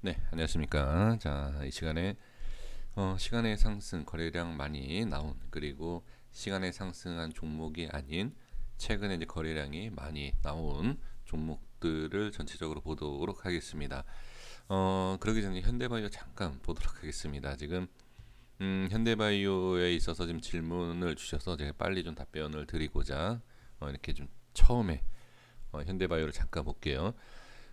네, 안녕하십니까. 자, 이 시간에 시간의 상승 거래량 많이 나온, 그리고 시간의 상승한 종목이 아닌 최근에 이제 거래량이 많이 나온 종목들을 전체적으로 보도록 하겠습니다. 그러기 전에 현대바이오 잠깐 보도록 하겠습니다. 지금 현대바이오에 있어서 지금 질문을 주셔서 제가 빨리 좀 답변을 드리고자 이렇게 좀 처음에 현대바이오를 잠깐 볼게요.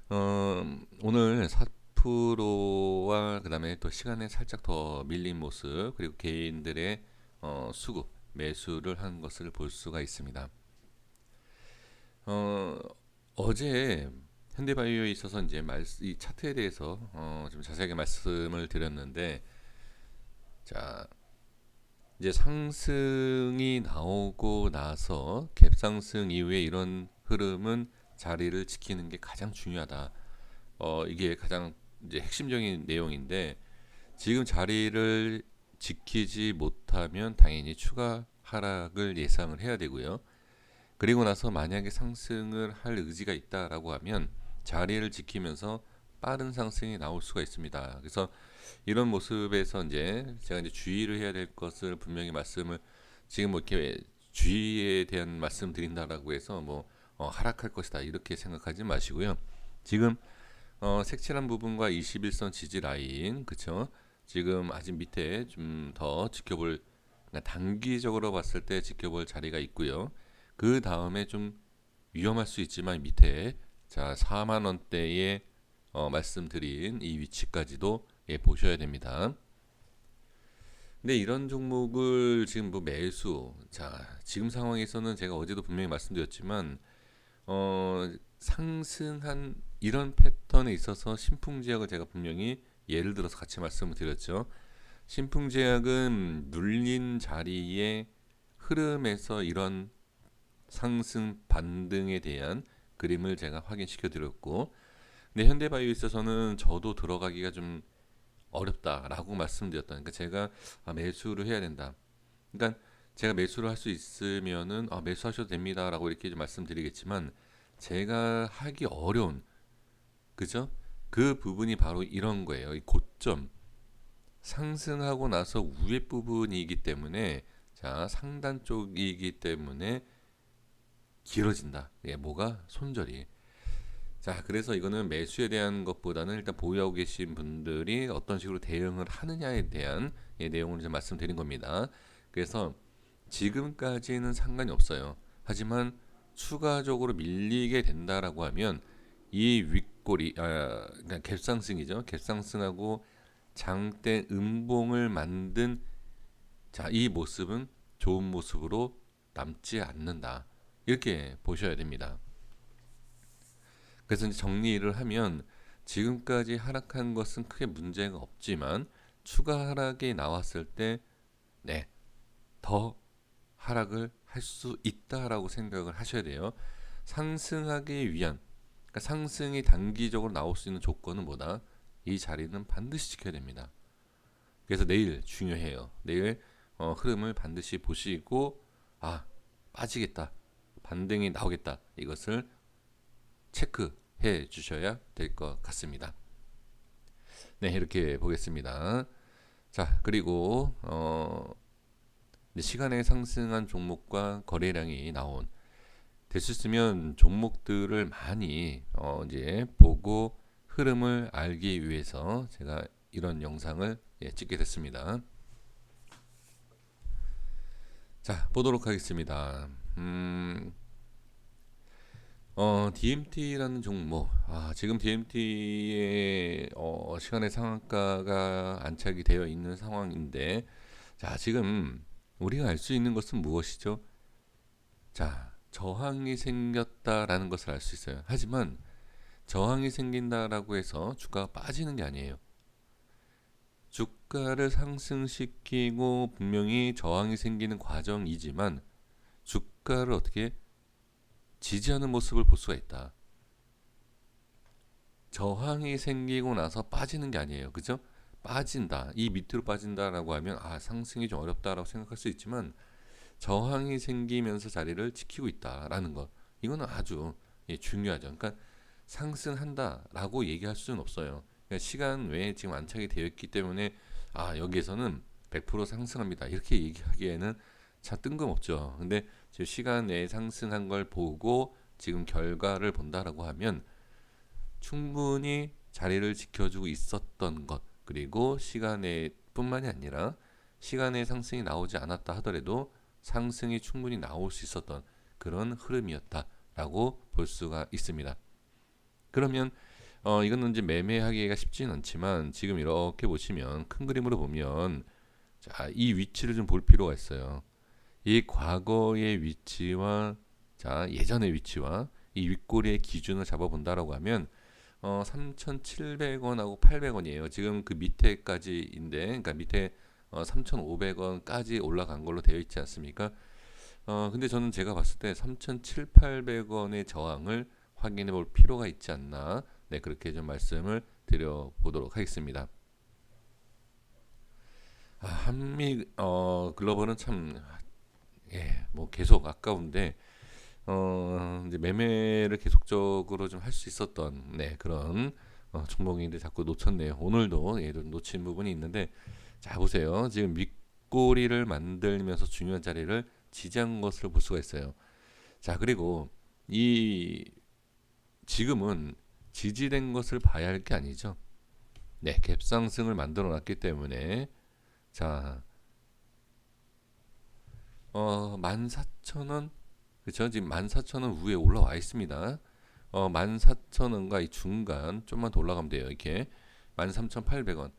오늘 4%와 그다음에 또 시간에 살짝 더 밀린 모습, 그리고 개인들의 수급 매수를 한 것을 볼 수가 있습니다. 어, 어제 현대바이오에 있어서 이제 이 차트에 대해서 좀 자세하게 말씀을 드렸는데, 자, 이제 상승이 나오고 나서 갭상승 이후에 이런 흐름은 자리를 지키는 게 가장 중요하다. 이게 가장 이제 핵심적인 내용인데, 지금 자리를 지키지 못하면 당연히 추가 하락을 예상을 해야 되고요. 그리고 나서 만약에 상승을 할 의지가 있다라고 하면 자리를 지키면서 빠른 상승이 나올 수가 있습니다. 그래서 이런 모습에서 이제 제가 이제 주의를 해야 될 것을 분명히 말씀을, 지금 뭐 이렇게 주의에 대한 말씀 드린다라고 해서 뭐 하락할 것이다 이렇게 생각하지 마시고요. 지금 색칠한 부분과 21선 지지 라인, 그쵸? 지금 아직 밑에 좀 더 지켜볼, 그러니까 단기적으로 봤을 때 지켜볼 자리가 있고요. 그 다음에 좀 위험할 수 있지만 밑에, 자, 4만 원대에 말씀드린 이 위치까지도 보셔야 됩니다. 근데 이런 종목을 지금 뭐 매수, 자, 지금 상황에서는 제가 어제도 분명히 말씀드렸지만 상승한 이런 패턴에 있어서 신풍제약을 제가 분명히 예를 들어서 같이 말씀을 드렸죠. 신풍제약은 눌린 자리의 흐름에서 이런 상승 반등에 대한 그림을 제가 확인시켜 드렸고, 근데 현대바이오에 있어서는 저도 들어가기가 좀 어렵다라고 말씀드렸다. 그러니까 제가 매수를 해야 된다. 그러니까 제가 매수를 할 수 있으면은 매수하셔도 됩니다라고 이렇게 좀 말씀드리겠지만, 제가 하기 어려운, 그죠? 그 부분이 바로 이런 거예요. 이 고점 상승하고 나서 위에 부분이기 때문에, 자, 상단 쪽이기 때문에 길어진다. 예, 뭐가 손절이. 자, 그래서 이거는 매수에 대한 것보다는 일단 보유하고 계신 분들이 어떤 식으로 대응을 하느냐에 대한 내용을 좀 말씀드린 겁니다. 그래서 지금까지는 상관이 없어요. 하지만 추가적으로 밀리게 된다라고 하면 이 윗골이, 그러니까 갭상승이죠. 갭상승하고 장대 음봉을 만든, 자, 이 모습은 좋은 모습으로 남지 않는다. 이렇게 보셔야 됩니다. 그래서 이제 정리를 하면, 지금까지 하락한 것은 크게 문제가 없지만 추가 하락이 나왔을 때, 네, 더 하락을 할 수 있다라고 생각을 하셔야 돼요. 상승하기 위한, 그러니까 상승이 단기적으로 나올 수 있는 조건은 뭐다? 이 자리는 반드시 지켜야 됩니다. 그래서 내일 중요해요. 내일 흐름을 반드시 보시고, 아, 빠지겠다, 반등이 나오겠다, 이것을 체크해 주셔야 될 것 같습니다. 네, 이렇게 보겠습니다. 자, 그리고 시간에 상승한 종목과 거래량이 나온, 될 수 있으면 종목들을 많이 이제 보고 흐름을 알기 위해서 제가 이런 영상을 찍게 됐습니다. 자, 보도록 하겠습니다. DMT라는 종목, 지금 DMT의 시간의 상한가가 안착이 되어 있는 상황인데, 자, 지금 우리가 알 수 있는 것은 무엇이죠? 자, 저항이 생겼다라는 것을 알 수 있어요. 하지만 저항이 생긴다라고 해서 주가가 빠지는 게 아니에요. 주가를 상승시키고 분명히 저항이 생기는 과정이지만 주가를 어떻게 지지하는 모습을 볼 수가 있다. 저항이 생기고 나서 빠지는 게 아니에요. 그죠? 빠진다. 이 밑으로 빠진다라고 하면 상승이 좀 어렵다라고 생각할 수 있지만, 저항이 생기면서 자리를 지키고 있다라는 것. 이거는 아주 중요하죠. 그러니까 상승한다라고 얘기할 수는 없어요. 그러니까 시간 외에 지금 안착이 되어 있기 때문에 여기에서는 100% 상승합니다. 이렇게 얘기하기에는 참 뜬금없죠. 근데 지금 시간 내에 상승한 걸 보고 지금 결과를 본다라고 하면 충분히 자리를 지켜주고 있었던 것, 그리고 시간에 뿐만이 아니라 시간의 상승이 나오지 않았다 하더라도 상승이 충분히 나올 수 있었던 그런 흐름이었다라고 볼 수가 있습니다. 그러면 이거는 이제 매매하기가 쉽지는 않지만 지금 이렇게 보시면 큰 그림으로 보면 자, 이 위치를 좀 볼 필요가 있어요. 이 과거의 위치와 자, 예전의 위치와 이 윗꼬리의 기준을 잡아본다라고 하면 3,700원하고 800원이에요. 지금 그 밑에까지인데, 그러니까 밑에 3,500원까지 올라간 걸로 되어 있지 않습니까? 근데 저는 제가 봤을 때 3,700, 800원의 저항을 확인해 볼 필요가 있지 않나. 네, 그렇게 좀 말씀을 드려 보도록 하겠습니다. 한미 글로벌은 참 뭐 계속 아까운데 이제 매매를 계속적으로 좀 할 수 있었던 그런 종목인데 자꾸 놓쳤네요. 오늘도 좀 놓친 부분이 있는데 자 보세요. 지금 윗꼬리를 만들면서 중요한 자리를 지지한 것을 볼 수가 있어요. 자 그리고 이 지금은 지지된 것을 봐야 할 게 아니죠. 네, 갭상승을 만들어 놨기 때문에 자 14,000원 그렇죠? 지금 14,000원 위에 올라와 있습니다. 14,000원과 이 중간 좀만 더 올라가면 돼요. 이렇게 13,800원,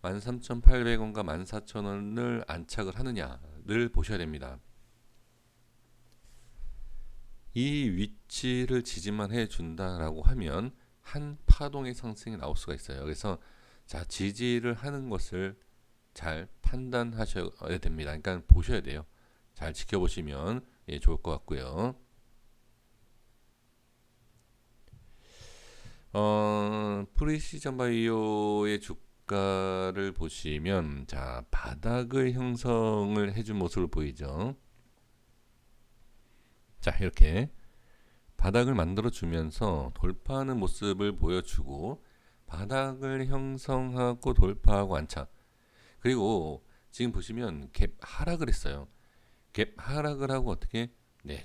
13,800원과 14,000원을 안착을 하느냐를 보셔야 됩니다. 이 위치를 지지만 해준다라고 하면 한 파동의 상승이 나올 수가 있어요. 그래서 자 지지를 하는 것을 잘 판단하셔야 됩니다. 그러니까 보셔야 돼요. 잘 지켜보시면 좋을 것 같고요. 프리시전 바이오의 주가를 보시면 자 바닥을 형성을 해준 모습을 보이죠. 자 이렇게 바닥을 만들어 주면서 돌파하는 모습을 보여주고 바닥을 형성하고 돌파하고 안착 그리고 지금 보시면 갭 하락을 했어요. 갭 하락을 하고 어떻게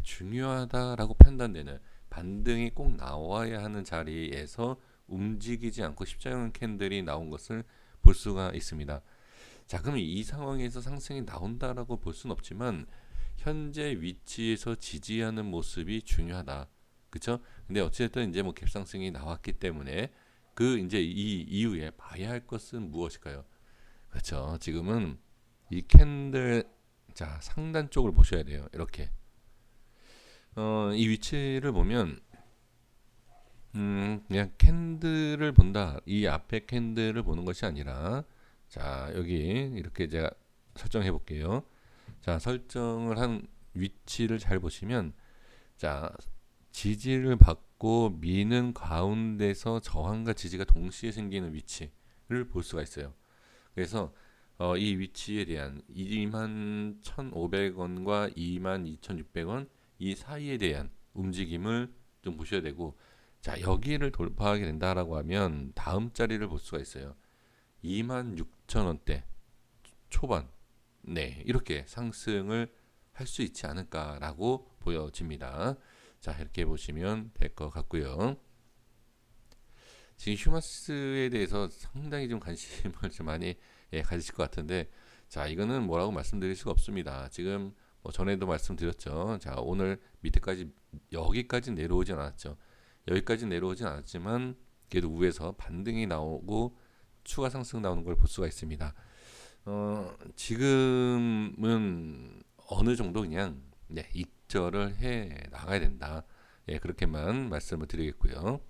중요하다라고 판단되는 반등이 꼭 나와야 하는 자리에서 움직이지 않고 십자형 캔들이 나온 것을 볼 수가 있습니다. 자, 그럼 이 상황에서 상승이 나온다라고 볼 수는 없지만 현재 위치에서 지지하는 모습이 중요하다. 그렇죠? 근데 어쨌든 이제 뭐 갭상승이 나왔기 때문에 그 이제 이 이후에 봐야 할 것은 무엇일까요? 그렇죠. 지금은 이 캔들 자 상단 쪽을 보셔야 돼요. 이렇게 이 위치를 보면 그냥 캔들을 본다. 이 앞에 캔들을 보는 것이 아니라 자 여기 이렇게 제가 설정해 볼게요. 자 설정을 한 위치를 잘 보시면 자 지지를 받고 미는 가운데서 저항과 지지가 동시에 생기는 위치를 볼 수가 있어요. 그래서 이 위치에 대한 21,500원과 22,600원 이 사이에 대한 움직임을 좀 보셔야 되고 자 여기를 돌파하게 된다라고 하면 다음 자리를 볼 수가 있어요. 26,000원대 초반 이렇게 상승을 할 수 있지 않을까라고 보여집니다. 자 이렇게 보시면 될 것 같고요. 지금 휴마스에 대해서 상당히 좀 관심을 좀 많이 가지실 것 같은데 자 이거는 뭐라고 말씀드릴 수가 없습니다. 지금 뭐 전에도 말씀드렸죠. 자 오늘 밑에까지 여기까지 내려오진 않았죠. 여기까지 내려오진 않았지만 그래도 위에서 반등이 나오고 추가 상승 나오는 걸 볼 수가 있습니다. 지금은 어느 정도 그냥 익절을 해 나가야 된다. 그렇게만 말씀을 드리겠고요.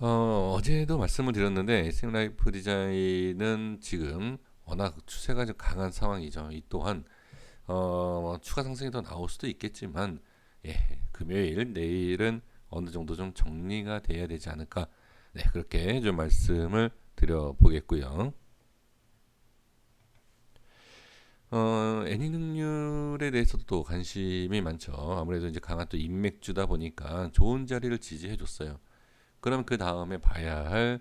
어제도 말씀을 드렸는데 SM라이프 디자인은 지금 워낙 추세가 좀 강한 상황이죠. 이 또한 추가 상승이 더 나올 수도 있겠지만 금요일 내일은 어느 정도 좀 정리가 돼야 되지 않을까 그렇게 좀 말씀을 드려보겠고요. 애니능률에 대해서도 또 관심이 많죠. 아무래도 이제 강한 또 인맥주다 보니까 좋은 자리를 지지해줬어요. 그럼 그 다음에 봐야 할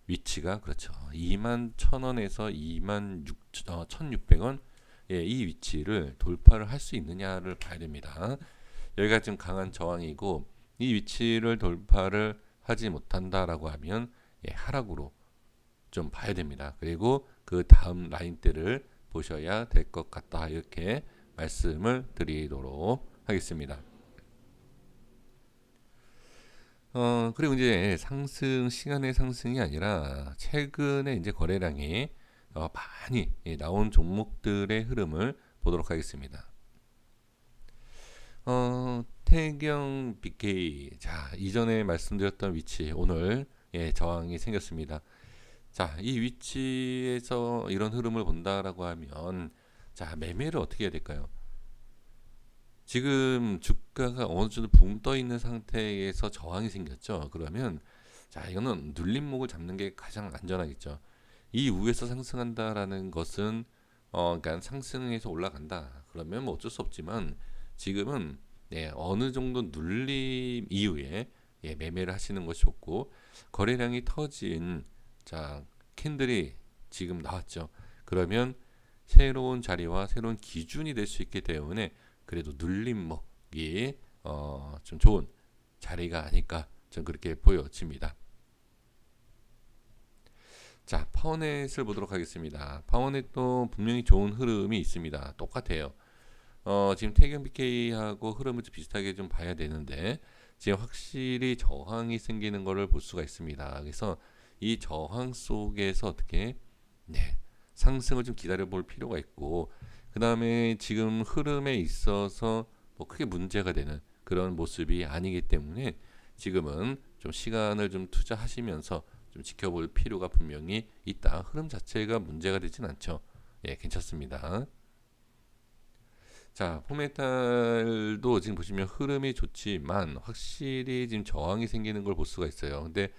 위치가 그렇죠. 21,000원에서 21,600원 예, 이 위치를 돌파를 할 수 있느냐를 봐야 됩니다. 여기가 지금 강한 저항이고 이 위치를 돌파를 하지 못한다라고 하면 예, 하락으로 좀 봐야 됩니다. 그리고 그 다음 라인대를 보셔야 될 것 같다. 이렇게 말씀을 드리도록 하겠습니다. 그리고 이제 상승 시간의 상승이 아니라 최근에 이제 거래량이 많이 나온 종목들의 흐름을 보도록 하겠습니다. 태경 BK 자 이전에 말씀드렸던 위치 오늘 예, 저항이 생겼습니다. 자, 이 위치에서 이런 흐름을 본다라고 하면 자 매매를 어떻게 해야 될까요? 지금 주가가 어느 정도 붕 떠 있는 상태에서 저항이 생겼죠. 그러면 자 이거는 눌림목을 잡는 게 가장 안전하겠죠. 이 이후에서 상승한다라는 것은 그러니까 상승해서 올라간다. 그러면 뭐 어쩔 수 없지만 지금은 네, 어느 정도 눌림 이후에 예, 매매를 하시는 것이 좋고 거래량이 터진 자 캔들이 지금 나왔죠. 그러면 새로운 자리와 새로운 기준이 될 수 있기 때문에 그래도 눌림목이 좀 좋은 자리가 아닐까 좀 그렇게 보여집니다. 자, 파워넷을 보도록 하겠습니다. 파워넷도 분명히 좋은 흐름이 있습니다. 똑같아요. 지금 태경 BK하고 흐름을 좀 비슷하게 좀 봐야 되는데 지금 확실히 저항이 생기는 것을 볼 수가 있습니다. 그래서 이 저항 속에서 어떻게 네, 상승을 좀 기다려 볼 필요가 있고 그 다음에 지금 흐름에 있어서 뭐 크게 문제가 되는 그런 모습이 아니기 때문에 지금은 좀 시간을 좀 투자하시면서 좀 지켜볼 필요가 분명히 있다. 흐름 자체가 문제가 되진 않죠. 예, 괜찮습니다. 자, 포메탈도 지금 보시면 흐름이 좋지만 확실히 지금 저항이 생기는 걸 볼 수가 있어요. 근데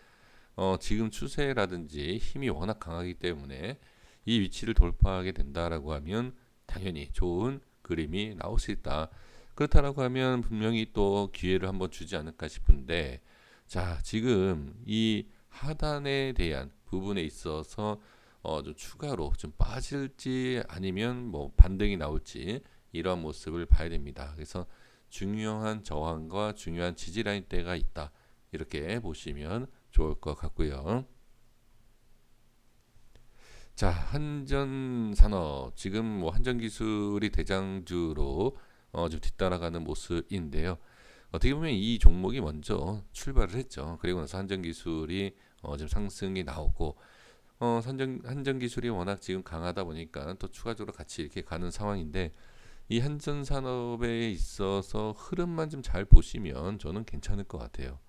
지금 추세라든지 힘이 워낙 강하기 때문에 이 위치를 돌파하게 된다라고 하면 당연히 좋은 그림이 나올 수 있다. 그렇다라고 하면 분명히 또 기회를 한번 주지 않을까 싶은데 자, 지금 이 하단에 대한 부분에 있어서 좀 추가로 좀 빠질지 아니면 뭐 반등이 나올지 이런 모습을 봐야 됩니다. 그래서 중요한 저항과 중요한 지지 라인대가 있다. 이렇게 보시면 좋을 것 같고요. 자, 한전산업 지금 뭐 한전기술이 대장주로 좀 뒤따라가는 모습인데요. 어떻게 보면 이 종목이 먼저 출발을 했죠. 그리고 나서 한전기술이 좀 상승이 나오고 한전기술이 워낙 지금 강하다 보니까 또 추가적으로 같이 이렇게 가는 상황인데 이 한전산업에 있어서 흐름만 좀 잘 보시면 저는 괜찮을 것 같아요.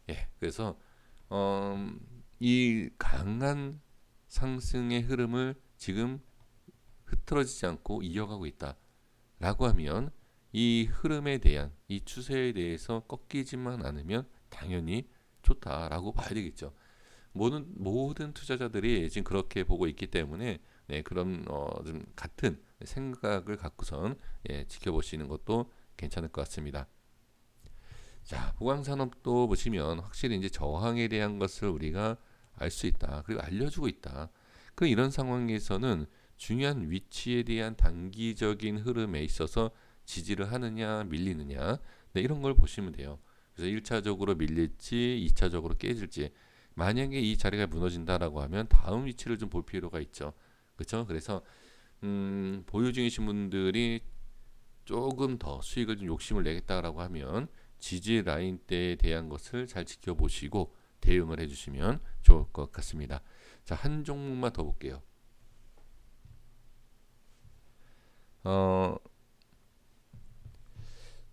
예, 그래서 이 강한 상승의 흐름을 지금 흐트러지지 않고 이어가고 있다라고 하면 이 흐름에 대한 이 추세에 대해서 꺾이지만 않으면 당연히 좋다라고 봐야 되겠죠. 모든 투자자들이 지금 그렇게 보고 있기 때문에 네, 그런 좀 같은 생각을 갖고선 예, 지켜보시는 것도 괜찮을 것 같습니다. 자, 보강산업도 보시면 확실히 이제 저항에 대한 것을 우리가 알 수 있다. 그리고 알려주고 있다. 그 이런 상황에서는 중요한 위치에 대한 단기적인 흐름에 있어서 지지를 하느냐 밀리느냐 네, 이런 걸 보시면 돼요. 그래서 1차적으로 밀릴지 2차적으로 깨질지 만약에 이 자리가 무너진다라고 하면 다음 위치를 좀 볼 필요가 있죠. 그렇죠? 그래서 보유 중이신 분들이 조금 더 수익을 좀 욕심을 내겠다라고 하면 지지 라인대에 대한 것을 잘 지켜보시고 대응을 해주시면 좋을 것 같습니다. 자, 한 종목만 더 볼게요. 어,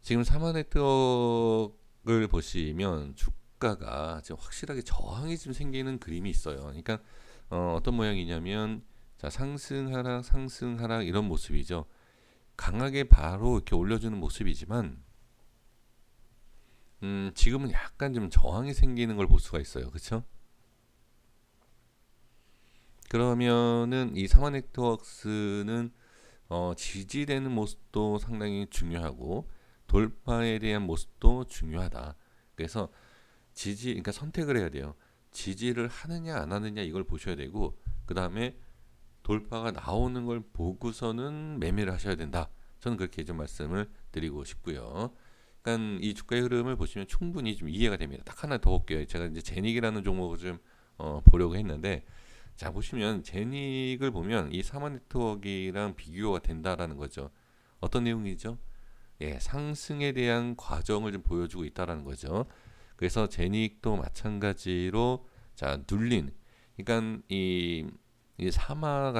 지금 사마네트워크를 보시면 주가가 지금 확실하게 저항이 좀 생기는 그림이 있어요. 그러니까 어떤 모양이냐면 자, 상승 하락 상승 하락 이런 모습이죠. 강하게 바로 이렇게 올려주는 모습이지만 지금은 약간 좀 저항이 생기는 걸 볼 수가 있어요. 그렇죠? 그러면은 이 사마 네트워크스는 지지되는 모습도 상당히 중요하고 돌파에 대한 모습도 중요하다. 그래서 그러니까 선택을 해야 돼요. 지지를 하느냐 안 하느냐 이걸 보셔야 되고, 그 다음에 돌파가 나오는 걸 보고서는 매매를 하셔야 된다. 저는 그렇게 좀 말씀을 드리고 싶고요. 그러니까 이 주가의 흐름을 보시면 충분히 좀 이해가 됩니다. 딱 하나 더 볼게요. 제가 이제 제닉이라는 종목을 좀 보려고 했는데, 자 보시면 제닉을 보면 이 사마 네트워크랑 비교가 된다라는 거죠. 어떤 내용이죠? 예, 상승에 대한 과정을 좀 보여주고 있다라는 거죠. 그래서 제닉도 마찬가지로 자 눌린, 그러니까 이 사마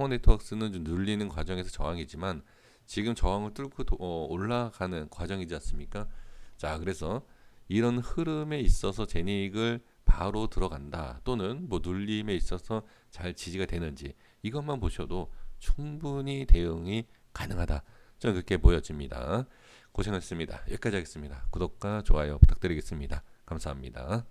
네트워크스는 좀 눌리는 과정에서 저항이지만 지금 저항을 뚫고 올라가는 과정이지 않습니까? 자, 그래서 이런 흐름에 있어서 제닉을 바로 들어간다 또는 뭐 눌림에 있어서 잘 지지가 되는지 이것만 보셔도 충분히 대응이 가능하다. 저는 그렇게 보여집니다. 고생하셨습니다. 여기까지 하겠습니다. 구독과 좋아요 부탁드리겠습니다. 감사합니다.